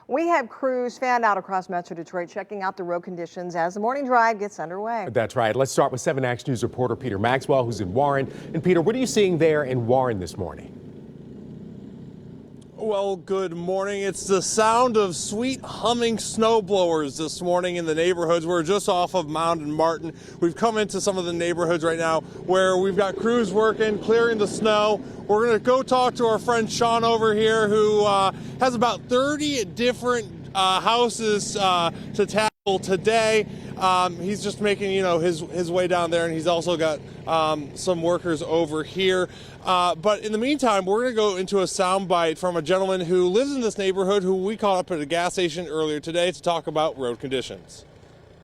We have crews fanned out across Metro Detroit checking out the road conditions as the morning drive gets underway. That's right. Let's start with 7 Action News reporter Peter Maxwell, who's in Warren. And Peter, what are you seeing there in Warren this morning? Well, good morning. It's the sound of sweet humming snowblowers this morning in the neighborhoods. We're just off of Mound and Martin. We've come into some of the neighborhoods right now where we've got crews working, clearing the snow. We're going to go talk to our friend Sean over here, who has about 30 different houses to tackle today. He's just making, his way down there, and he's also got some workers over here. But in the meantime, we're going to go into a soundbite from a gentleman who lives in this neighborhood who we caught up at a gas station earlier today to talk about road conditions.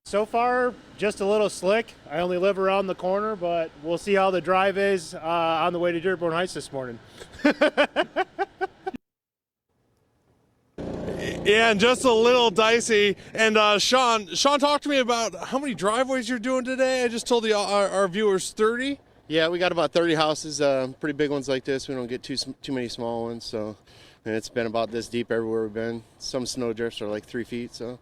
So far, just a little slick. I only live around the corner, but we'll see how the drive is on the way to Dearborn Heights this morning. Yeah, and just a little dicey. And Sean, talk to me about how many driveways you're doing today. I just told our viewers 30. Yeah, we got about 30 houses, pretty big ones like this. We don't get too many small ones, so and it's been about this deep everywhere we've been. Some snow drifts are like 3 feet, so.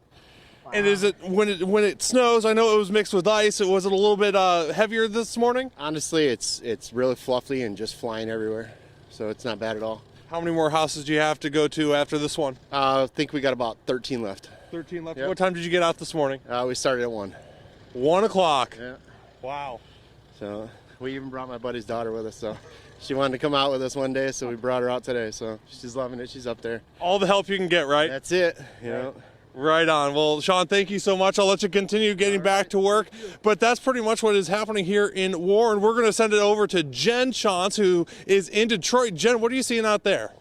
Wow. And is it when it snows? I know it was mixed with ice. Was it a little bit heavier this morning? Honestly, it's really fluffy and just flying everywhere, so it's not bad at all. How many more houses do you have to go to after this one? I think we got about 13 left. 13 left. Yep. What time did you get out this morning? We started at 1. 1 o'clock. Yeah. Wow. So we even brought my buddy's daughter with us, so she wanted to come out with us one day, so we brought her out today. So she's loving it. She's up there. All the help you can get, right? That's it. You know. Right on. Well, Sean, thank you so much. I'll let you continue getting back to work. But that's pretty much what is happening here in Warren. We're going to send it over to Jen Chance, who is in Detroit. Jen, what are you seeing out there?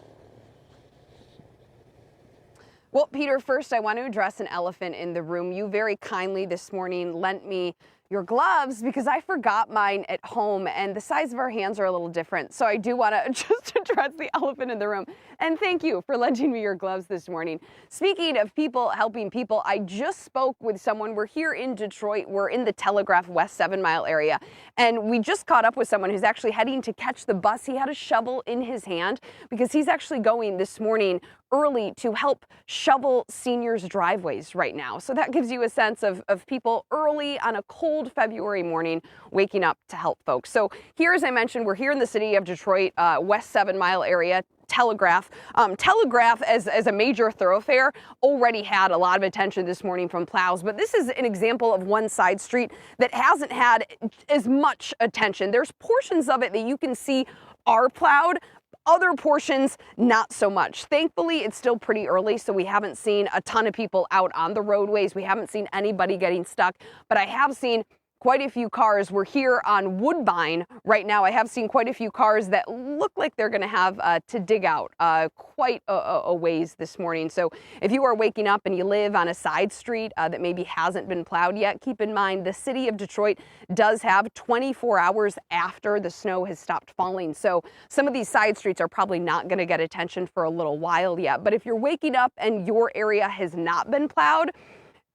Well, Peter, first I want to address an elephant in the room. You very kindly this morning lent me your gloves because I forgot mine at home, and the size of our hands are a little different. So I do want to just address the elephant in the room. And thank you for lending me your gloves this morning. Speaking of people helping people, I just spoke with someone. We're here in Detroit. We're in the Telegraph West 7 Mile area. And we just caught up with someone who's actually heading to catch the bus. He had a shovel in his hand because he's actually going this morning early to help shovel seniors' driveways right now. So that gives you a sense of people early on a cold February morning waking up to help folks. So here, as I mentioned, we're here in the city of Detroit, West 7 Mile area. Telegraph as a major thoroughfare already had a lot of attention this morning from plows, but this is an example of one side street that hasn't had as much attention. There's portions of it that you can see are plowed, other portions not so much. Thankfully, it's still pretty early, so we haven't seen a ton of people out on the roadways. We haven't seen anybody getting stuck, but I have seen quite a few cars. We're here on Woodbine right now. I have seen quite a few cars that look like they're going to have to dig out quite a ways this morning. So if you are waking up and you live on a side street that maybe hasn't been plowed yet, keep in mind the city of Detroit does have 24 hours after the snow has stopped falling. So some of these side streets are probably not going to get attention for a little while yet. But if you're waking up and your area has not been plowed,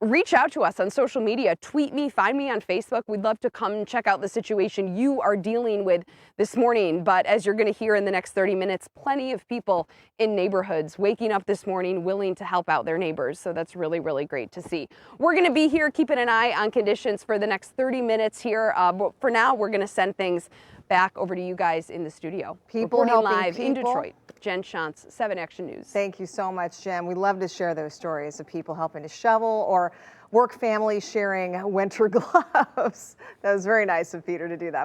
reach out to us on social media, tweet me, find me on Facebook. We'd love to come check out the situation you are dealing with this morning. But as you're going to hear in the next 30 minutes, plenty of people in neighborhoods waking up this morning willing to help out their neighbors. So that's really, really great to see. We're going to be here keeping an eye on conditions for the next 30 minutes here. But for now, we're going to send things back over to you guys in the studio. People reporting helping live people. in Detroit. Jen Chance, 7 Action News. Thank you so much, Jen. We love to share those stories of people helping to shovel or work families sharing winter gloves. That was very nice of Peter to do that.